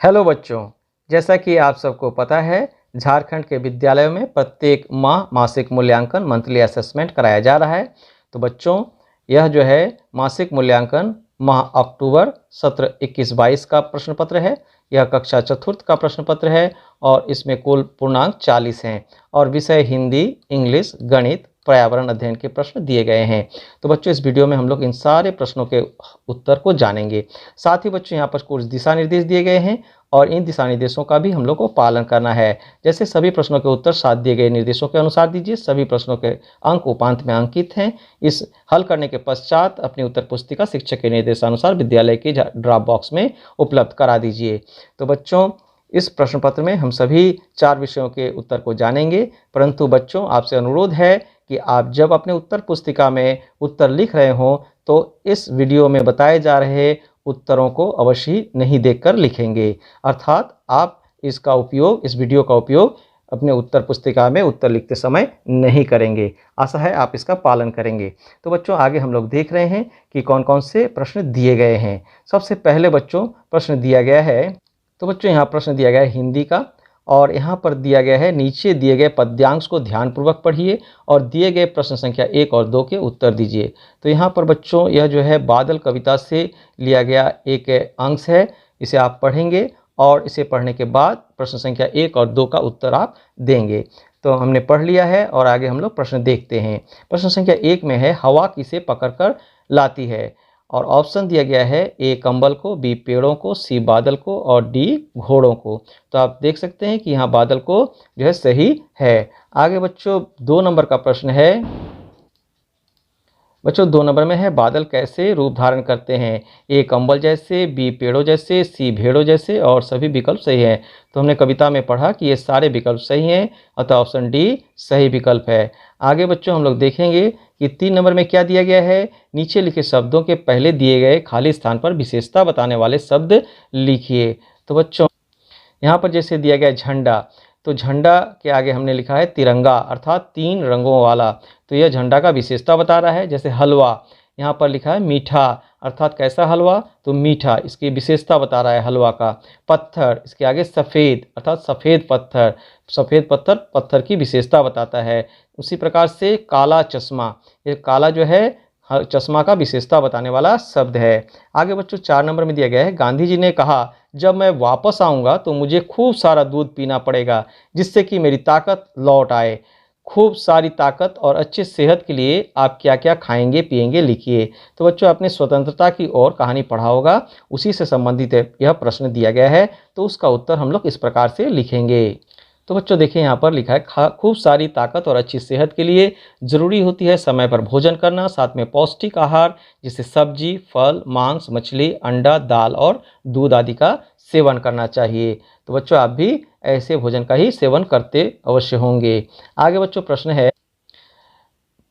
Hello बच्चों, जैसा कि आप सबको पता है, झारखंड के विद्यालयों में प्रत्येक माह मासिक मूल्यांकन मंथली असेसमेंट कराया जा रहा है। तो बच्चों, यह जो है मासिक मूल्यांकन माह अक्टूबर सत्र 21-22 का प्रश्न पत्र है। यह कक्षा चतुर्थ का प्रश्न पत्र है और इसमें कुल पूर्णांक 40 हैं और विषय हिंदी, इंग्लिश, गणित, पर्यावरण अध्ययन के प्रश्न दिए गए हैं। तो बच्चों, इस वीडियो में हम लोग इन सारे प्रश्नों के उत्तर को जानेंगे। साथ ही बच्चों, यहाँ पर कुछ दिशा निर्देश दिए गए हैं और इन दिशा निर्देशों का भी हम लोग को पालन करना है। जैसे सभी प्रश्नों के उत्तर साथ दिए गए निर्देशों के अनुसार दीजिए। सभी प्रश्नों के अंक उपांत में अंकित हैं। इस हल करने के पश्चात अपनी उत्तर पुस्तिका शिक्षक के निर्देशानुसार विद्यालय के ड्रॉप बॉक्स में उपलब्ध करा दीजिए। तो बच्चों, इस प्रश्न पत्र में हम सभी 4 विषयों के उत्तर को जानेंगे, परंतु बच्चों आपसे अनुरोध है कि आप जब अपने उत्तर पुस्तिका में उत्तर लिख रहे हों तो इस वीडियो में बताए जा रहे उत्तरों को अवश्य ही नहीं देखकर लिखेंगे। अर्थात आप इस वीडियो का उपयोग अपने उत्तर पुस्तिका में उत्तर लिखते समय नहीं करेंगे। आशा है आप इसका पालन करेंगे। तो बच्चों, आगे हम लोग देख रहे हैं कि कौन कौन से प्रश्न दिए गए हैं। सबसे पहले बच्चों प्रश्न दिया गया है, तो बच्चों यहाँ प्रश्न दिया गया है हिंदी का और यहाँ पर दिया गया है नीचे दिए गए पद्यांश को ध्यानपूर्वक पढ़िए और दिए गए प्रश्न संख्या 1 और 2 के उत्तर दीजिए। तो यहाँ पर बच्चों यह जो है बादल कविता से लिया गया एक अंश है। इसे आप पढ़ेंगे और इसे पढ़ने के बाद प्रश्न संख्या 1 और 2 का उत्तर आप देंगे। तो हमने पढ़ लिया है और आगे हम लोग प्रश्न देखते हैं। प्रश्न संख्या 1 में है हवा किसे पकड़कर लाती है और ऑप्शन दिया गया है ए कंबल को, बी पेड़ों को, सी बादल को और डी घोड़ों को। तो आप देख सकते हैं कि यहाँ बादल को जो है सही है। आगे बच्चों 2 नंबर का प्रश्न है। बच्चों 2 नंबर में है बादल कैसे रूप धारण करते हैं, ए कंबल जैसे, बी पेड़ों जैसे, सी भेड़ों जैसे और सभी विकल्प सही हैं। तो हमने कविता में पढ़ा कि ये सारे विकल्प सही हैं, अतः ऑप्शन डी सही विकल्प है। आगे बच्चों हम लोग देखेंगे कि 3 नंबर में क्या दिया गया है। नीचे लिखे शब्दों के पहले दिए गए खाली स्थान पर विशेषता बताने वाले शब्द लिखिए। तो बच्चों यहाँ पर जैसे दिया गया झंडा, तो झंडा के आगे हमने लिखा है तिरंगा अर्थात 3 रंगों वाला। तो यह झंडा का विशेषता बता रहा है। जैसे हलवा, यहाँ पर लिखा है मीठा अर्थात कैसा हलवा, तो मीठा, इसकी विशेषता बता रहा है हलवा का। पत्थर, इसके आगे सफ़ेद अर्थात सफ़ेद पत्थर, सफ़ेद पत्थर पत्थर की विशेषता बताता है। उसी प्रकार से काला चश्मा, ये काला जो है चश्मा का विशेषता बताने वाला शब्द है। आगे बच्चों 4 नंबर में दिया गया है गांधी जी ने कहा जब मैं वापस आऊँगा तो मुझे खूब सारा दूध पीना पड़ेगा जिससे कि मेरी ताकत लौट आए। खूब सारी ताकत और अच्छी सेहत के लिए आप क्या क्या खाएंगे पिएंगे लिखिए। तो बच्चों आपने स्वतंत्रता की ओर कहानी पढ़ा होगा, उसी से संबंधित यह प्रश्न दिया गया है। तो उसका उत्तर हम लोग इस प्रकार से लिखेंगे। तो बच्चों देखिए यहाँ पर लिखा है खूब सारी ताकत और अच्छी सेहत के लिए ज़रूरी होती है समय पर भोजन करना, साथ में पौष्टिक आहार जिसे सब्जी, फल, मांस, मछली, अंडा, दाल और दूध आदि का सेवन करना चाहिए। तो बच्चों आप भी ऐसे भोजन का ही सेवन करते अवश्य होंगे। आगे बच्चों प्रश्न है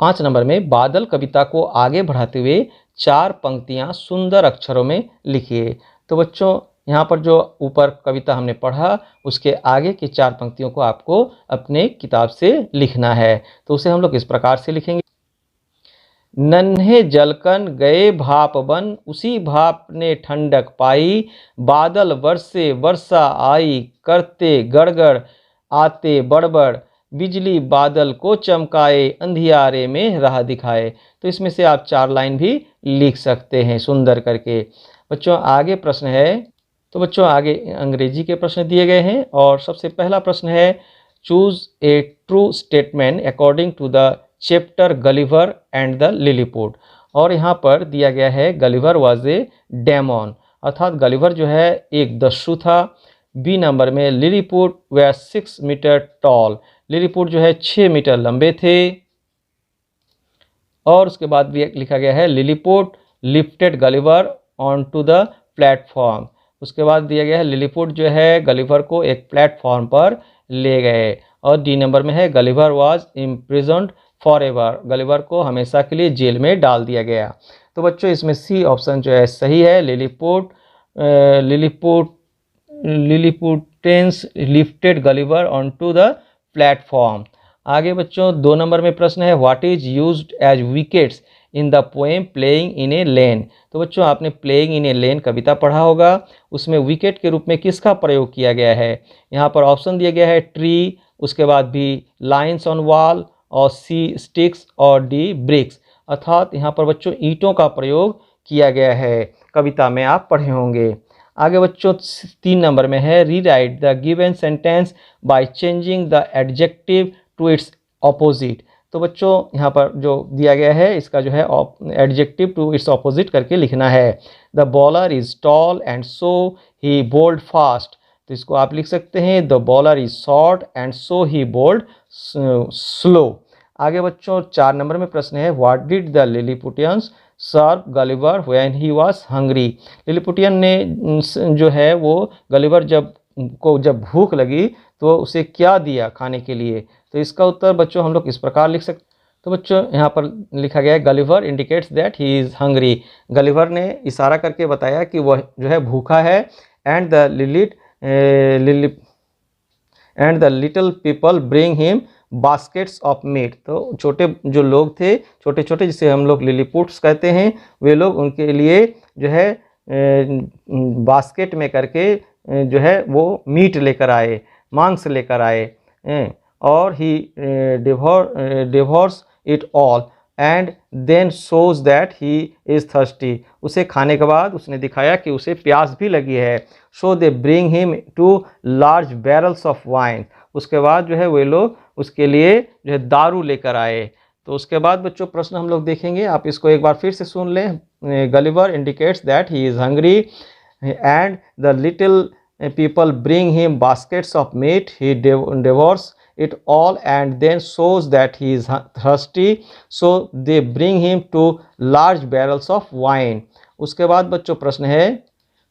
5 नंबर में बादल कविता को आगे बढ़ाते हुए 4 पंक्तियां सुंदर अक्षरों में लिखिए। तो बच्चों यहाँ पर जो ऊपर कविता हमने पढ़ा उसके आगे की 4 पंक्तियों को आपको अपने किताब से लिखना है। तो उसे हम लोग इस प्रकार से लिखेंगे। नन्हे जलकन गए भाप बन, उसी भाप ने ठंडक पाई, बादल बरसे वर्षा आई, करते गड़गड़ आते बड़बड़, बिजली बादल को चमकाए, अंधियारे में राह दिखाए। तो इसमें से आप 4 लाइन भी लिख सकते हैं सुंदर करके। बच्चों आगे प्रश्न है, तो बच्चों आगे अंग्रेजी के प्रश्न दिए गए हैं और सबसे पहला प्रश्न है choose a true statement according to the chapter Gulliver and the Lilliput. और यहाँ पर दिया गया है गलिवर वाज ए डेमन अर्थात गलिवर जो है एक दस्यु था। बी नंबर में Lilliput were 6 metre tall, Lilliput जो है 6 मीटर लंबे थे। और उसके बाद भी लिखा गया है Lilliput lifted Gulliver on to the platform. उसके बाद दिया गया है लिलीपुट जो है गलिवर को एक प्लेटफॉर्म पर ले गए। और डी नंबर में है Gulliver was imprisoned for ever, Gulliver को हमेशा के लिए जेल में डाल दिया गया। तो बच्चों इसमें सी ऑप्शन जो है सही है। Lilliputians lifted Gulliver on to the platform. आगे बच्चों 2 नंबर में प्रश्न है what is used as wickets in the poem playing in a lane. तो बच्चों आपने प्लेइंग इन ए लेन कविता पढ़ा होगा, उसमें विकेट के रूप में किसका प्रयोग किया गया है? यहाँ पर ऑप्शन दिया गया है ट्री, उसके बाद भी लाइन्स ऑन वॉल, और सी स्टिक्स, और डी ब्रिक्स। अर्थात यहाँ पर बच्चों ईंटों का प्रयोग किया गया है, कविता में आप पढ़े होंगे। आगे बच्चों 3 नंबर में है rewrite the given sentence by changing the adjective to its opposite. तो बच्चों यहाँ पर जो दिया गया है इसका जो है एडजेक्टिव टू इट्स ऑपोजिट करके लिखना है। The bowler is tall and so he bowled fast. तो इसको आप लिख सकते हैं the bowler is short and so he bowled slow. आगे बच्चों 4 नंबर में प्रश्न है what did the Lilliputians serve Gulliver when he was hungry. Lilliputian ने जो है वो गलिवर जब भूख लगी तो उसे क्या दिया खाने के लिए? तो इसका उत्तर बच्चों हम लोग इस प्रकार लिख सकते। तो बच्चों यहाँ पर लिखा गया है Gulliver indicates that he is hungry. Gulliver ने इशारा करके बताया कि वह जो है भूखा है। And the little people bring him baskets of meat. तो छोटे जो लोग थे, छोटे छोटे जिसे हम लोग लिलीपुट्स कहते हैं, वे लोग उनके लिए जो है बास्केट में करके जो है वो मीट लेकर आए, मांस लेकर आए। और he devours it all and then shows that he is thirsty. उसे खाने के बाद उसने दिखाया कि उसे प्यास भी लगी है। So they bring him two large barrels of wine. उसके बाद जो है वे लोग उसके लिए जो है दारू लेकर आए। तो उसके बाद बच्चों प्रश्न हम लोग देखेंगे, आप इसको एक बार फिर से सुन लें। Gulliver indicates that he is hungry and the little people bring him baskets of meat, he devours it all and then shows that he is thirsty, so they bring him to large barrels of wine। उसके बाद बच्चों प्रश्न है,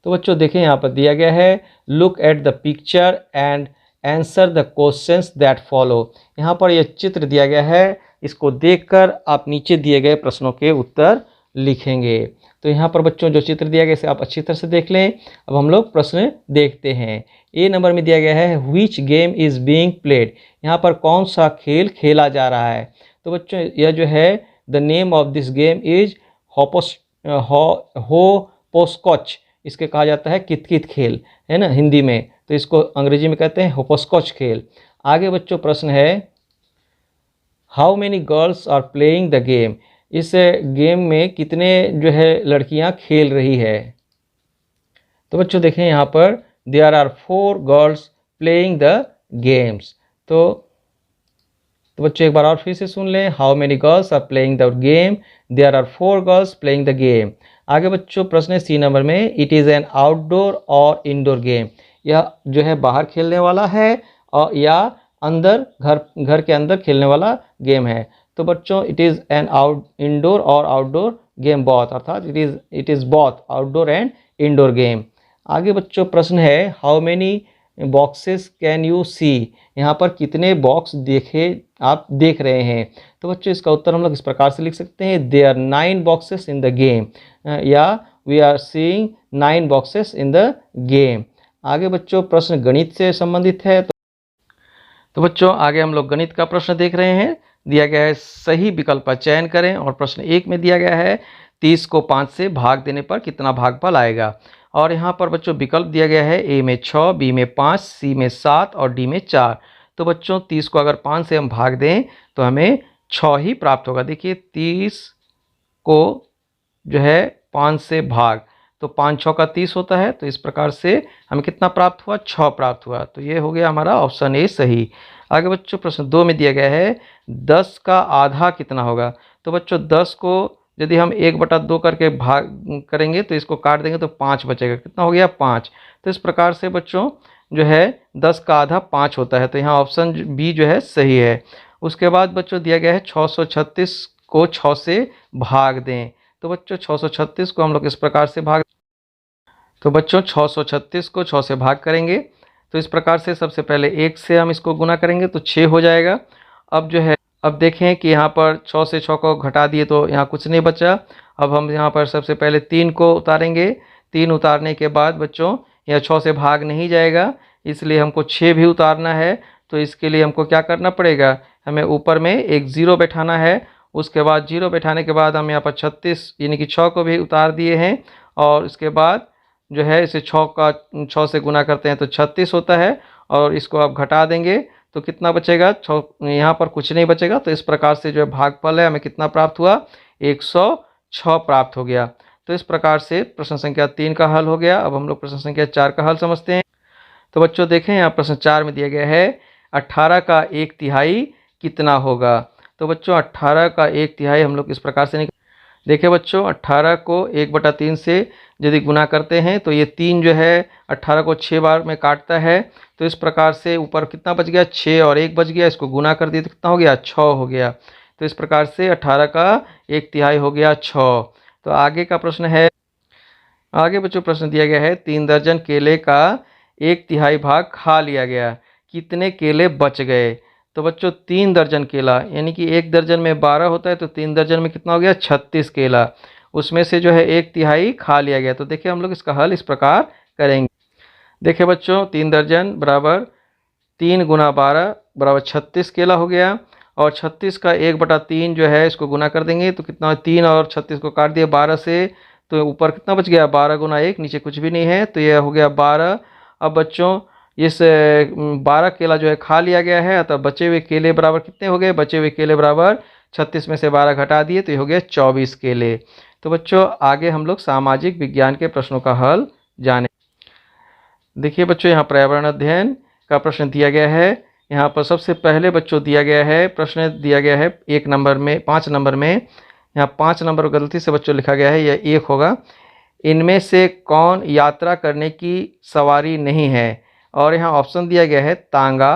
तो बच्चों देखें यहाँ पर दिया गया है look at the picture and answer the questions that follow। यहाँ पर यह चित्र दिया गया है, इसको देखकर आप नीचे दिए गए प्रश्नों के उत्तर लिखेंगे। तो यहाँ पर बच्चों जो चित्र दिया गया इसे आप अच्छी तरह से देख लें। अब हम लोग प्रश्न देखते हैं। ए नंबर में दिया गया है which game is being played. यहाँ पर कौन सा खेल खेला जा रहा है? तो बच्चों यह जो है the name of this game is hopscotch. इसके कहा जाता है कित-कित खेल, है ना हिंदी में, तो इसको अंग्रेजी में कहते हैं होपोस्कॉच खेल। आगे बच्चों प्रश्न है how many girls are playing the game. इस गेम में कितने जो है लड़कियां खेल रही है? तो बच्चों देखें यहाँ पर there are 4 girls playing the games. तो बच्चों एक बार और फिर से सुन लें how many girls are playing the game, there are 4 girls playing the game. आगे बच्चों प्रश्न है सी नंबर में इट इज़ एन आउटडोर और इंडोर गेम। यह जो है बाहर खेलने वाला है और या अंदर घर के अंदर खेलने वाला गेम है। तो बच्चों इट इज़ एन इंडोर और आउटडोर गेम बॉथ, अर्थात it is both outdoor and indoor game. आगे बच्चों प्रश्न है how many boxes can you see. यहाँ पर कितने बॉक्स आप देख रहे हैं? तो बच्चों इसका उत्तर हम लोग इस प्रकार से लिख सकते हैं there are 9 boxes in the game, या we are seeing 9 boxes in the game. आगे बच्चों प्रश्न गणित से संबंधित है। तो बच्चों आगे हम लोग गणित का प्रश्न देख रहे हैं। दिया गया है सही विकल्प का चयन करें, और प्रश्न 1 में दिया गया है 30 को 5 से भाग देने पर कितना भागफल आएगा। और यहाँ पर बच्चों विकल्प दिया गया है ए में 6, बी में 5, सी में 7 और डी में 4। तो बच्चों 30 को अगर 5 से हम भाग दें तो हमें 6 ही प्राप्त होगा। देखिए 30 को जो है 5 से भाग, तो 5 6 का 30 होता है। तो इस प्रकार से हमें कितना प्राप्त हुआ? 6 प्राप्त हुआ। तो ये हो गया हमारा ऑप्शन ए सही। आगे बच्चों प्रश्न 2 में दिया गया है 10 का आधा कितना होगा। तो बच्चों 10 को यदि हम 1/2 करके भाग करेंगे तो इसको काट देंगे तो 5 बचेगा। कितना हो गया? 5। तो इस प्रकार से बच्चों जो है 10 का आधा 5 होता है। तो यहाँ ऑप्शन बी जो है सही है। उसके बाद बच्चों दिया गया है 636 को 6 से भाग दें। तो बच्चों 636 को हम लोग इस प्रकार से तो बच्चों 636 को 6 से भाग करेंगे तो इस प्रकार से सबसे पहले 1 से हम इसको गुना करेंगे तो 6 हो जाएगा। अब जो है अब देखें कि यहाँ पर 6 से 6 को घटा दिए तो यहाँ कुछ नहीं बचा। अब हम यहाँ पर सबसे पहले 3 को उतारेंगे। 3 उतारने के बाद बच्चों यह 6 से भाग नहीं जाएगा, इसलिए हमको 6 भी उतारना है। तो इसके लिए हमको क्या करना पड़ेगा? हमें ऊपर में एक 0 बैठाना है उसके बाद 0 बैठाने के बाद हम यहाँ पर 36 यानी कि 6 को भी उतार दिए हैं, और इसके बाद जो है इसे 6 से गुना करते हैं तो 36 होता है, और इसको आप घटा देंगे तो कितना बचेगा, 6 यहाँ पर कुछ नहीं बचेगा। तो इस प्रकार से जो है भागफल है हमें कितना प्राप्त हुआ, 106 प्राप्त हो गया। तो इस प्रकार से प्रश्न संख्या 3 का हल हो गया। अब हम लोग प्रश्न संख्या 4 का हल समझते हैं। तो बच्चों देखें, यहाँ प्रश्न 4 में दिया गया है 18 का 1/3 कितना होगा। तो बच्चों 18 का 1/3 हम लोग इस प्रकार से देखिए बच्चों, 18 को 1/3 से यदि गुना करते हैं तो ये 3 जो है 18 को 6 बार में काटता है। तो इस प्रकार से ऊपर कितना बच गया, 6 और 1 बच गया, इसको गुना कर दिए तो कितना हो गया, 6 हो गया। तो इस प्रकार से 18 का 1/3 हो गया 6। तो आगे का प्रश्न है, आगे बच्चों प्रश्न दिया गया है 3 दर्जन केले का 1/3 भाग खा लिया गया, कितने केले बच गए। तो बच्चों 3 दर्जन केला, यानी कि 1 दर्जन में 12 होता है, तो 3 दर्जन में कितना हो गया, 36 केला। उसमें से जो है 1/3 खा लिया गया। तो देखिए हम लोग इसका हल इस प्रकार करेंगे। देखिए बच्चों 3 दर्जन बराबर 3 गुना 12 बराबर 36 केला हो गया, और 36 का 1/3 जो है इसको गुना कर देंगे तो कितना, 3 और 36 को काट दिया 12 से, तो ऊपर कितना बच गया, 12 गुना 1, नीचे कुछ भी नहीं है तो यह हो गया 12। अब बच्चों इस 12 केला जो है खा लिया गया है, अतः बचे हुए केले बराबर कितने हो गए, बचे हुए केले बराबर 36 में से 12 घटा दिए तो ये हो गया 24 केले। तो बच्चों आगे हम लोग सामाजिक विज्ञान के प्रश्नों का हल जाने। देखिए बच्चों यहाँ पर्यावरण अध्ययन का प्रश्न दिया गया है। यहाँ पर सबसे पहले बच्चों दिया गया है, प्रश्न दिया गया है 1 नंबर में, 5 नंबर में। यहाँ 5 नंबर गलती से बच्चों लिखा गया है, यह 1 होगा। इनमें से कौन यात्रा करने की सवारी नहीं है, और यहाँ ऑप्शन दिया गया है तांगा,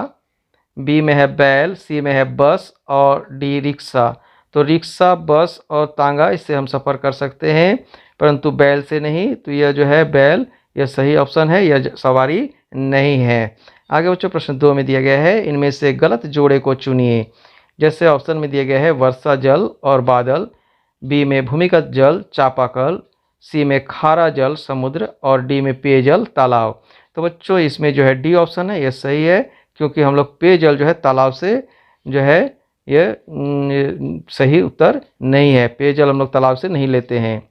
बी में है बैल, सी में है बस, और डी रिक्शा। तो रिक्शा, बस और तांगा इससे हम सफ़र कर सकते हैं, परंतु बैल से नहीं। तो यह जो है बैल, यह सही ऑप्शन है, यह सवारी नहीं है। आगे बच्चों प्रश्न 2 में दिया गया है, इनमें से गलत जोड़े को चुनिए। जैसे ऑप्शन में दिया गया है वर्षा जल और बादल, बी में भूमिगत जल चापाकल, सी में खारा जल समुद्र, और डी में पेयजल तालाब। तो बच्चों इसमें जो है डी ऑप्शन है, यह सही है, क्योंकि हम लोग पेयजल जो है तालाब से जो है यह सही उत्तर नहीं है। पेयजल हम लोग तालाब से नहीं लेते हैं।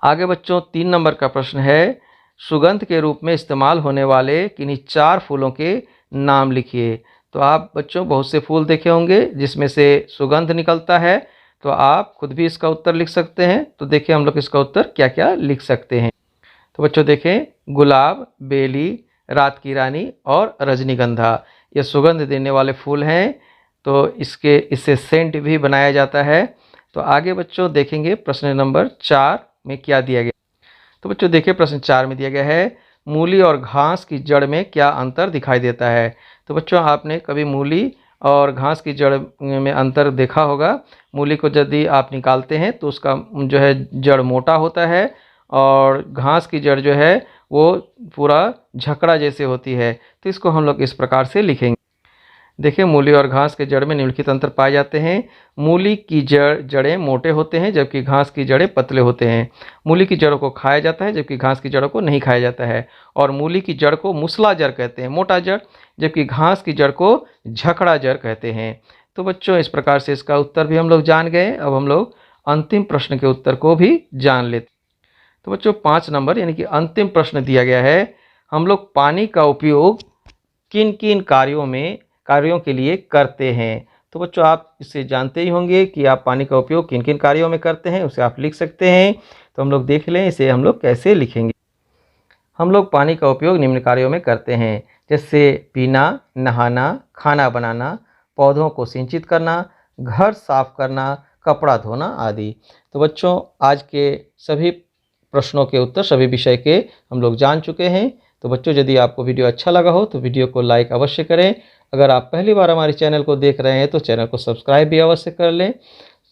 आगे बच्चों 3 नंबर का प्रश्न है, सुगंध के रूप में इस्तेमाल होने वाले किन्हीं 4 फूलों के नाम लिखिए। तो आप बच्चों बहुत से फूल देखे होंगे जिसमें से सुगंध निकलता है, तो आप खुद भी इसका उत्तर लिख सकते हैं। तो देखिए हम लोग इसका उत्तर क्या क्या लिख सकते हैं। तो बच्चों देखें, गुलाब, बेली, रात की रानी और रजनीगंधा, ये सुगंध देने वाले फूल हैं। तो इससे सेंट भी बनाया जाता है। तो आगे बच्चों देखेंगे प्रश्न नंबर 4 में क्या दिया गया। तो बच्चों देखिए प्रश्न 4 में दिया गया है, मूली और घास की जड़ में क्या अंतर दिखाई देता है। तो बच्चों आपने कभी मूली और घास की जड़ में अंतर देखा होगा। मूली को यदि आप निकालते हैं तो उसका जो है जड़ मोटा होता है, और घास की जड़ जो है वो पूरा झकड़ा जैसे होती है। तो इसको हम लोग इस प्रकार से लिखेंगे। देखिए मूली और घास के जड़ में निम्नलिखित अंतर पाए जाते हैं। मूली की जड़ें मोटे होते हैं जबकि घास की जड़ें पतले होते हैं। मूली की जड़ों को खाया जाता है जबकि घास की जड़ों को नहीं खाया जाता है। और मूली की जड़ को मूसला जड़ कहते हैं, मोटा जड़, जबकि घास की जड़ को झकड़ा जड़ कहते हैं। तो बच्चों इस प्रकार से इसका उत्तर भी हम लोग जान गए। अब हम लोग अंतिम प्रश्न के उत्तर को भी जान लेते। तो बच्चों 5 नंबर यानी कि अंतिम प्रश्न दिया गया है, हम लोग पानी का उपयोग किन किन कार्यों के लिए करते हैं। तो बच्चों आप इसे जानते ही होंगे कि आप पानी का उपयोग किन किन कार्यों में करते हैं, उसे आप लिख सकते हैं। तो हम लोग देख लें इसे हम लोग कैसे लिखेंगे। हम लोग पानी का उपयोग निम्न कार्यों में करते हैं, जैसे पीना, नहाना, खाना बनाना, पौधों को सिंचित करना, घर साफ करना, कपड़ा धोना आदि। तो बच्चों आज के सभी प्रश्नों के उत्तर सभी विषय के हम लोग जान चुके हैं। तो बच्चों यदि आपको वीडियो अच्छा लगा हो तो वीडियो को लाइक अवश्य करें। अगर आप पहली बार हमारे चैनल को देख रहे हैं तो चैनल को सब्सक्राइब भी अवश्य कर लें।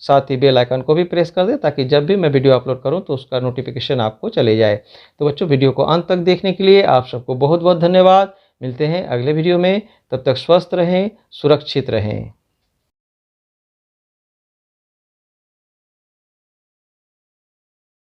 साथ ही बेल आइकन को भी प्रेस कर दें ताकि जब भी मैं वीडियो अपलोड करूं तो उसका नोटिफिकेशन आपको चले जाए। तो बच्चों वीडियो को अंत तक देखने के लिए आप सबको बहुत बहुत धन्यवाद। मिलते हैं अगले वीडियो में, तब तक स्वस्थ रहें, सुरक्षित रहें।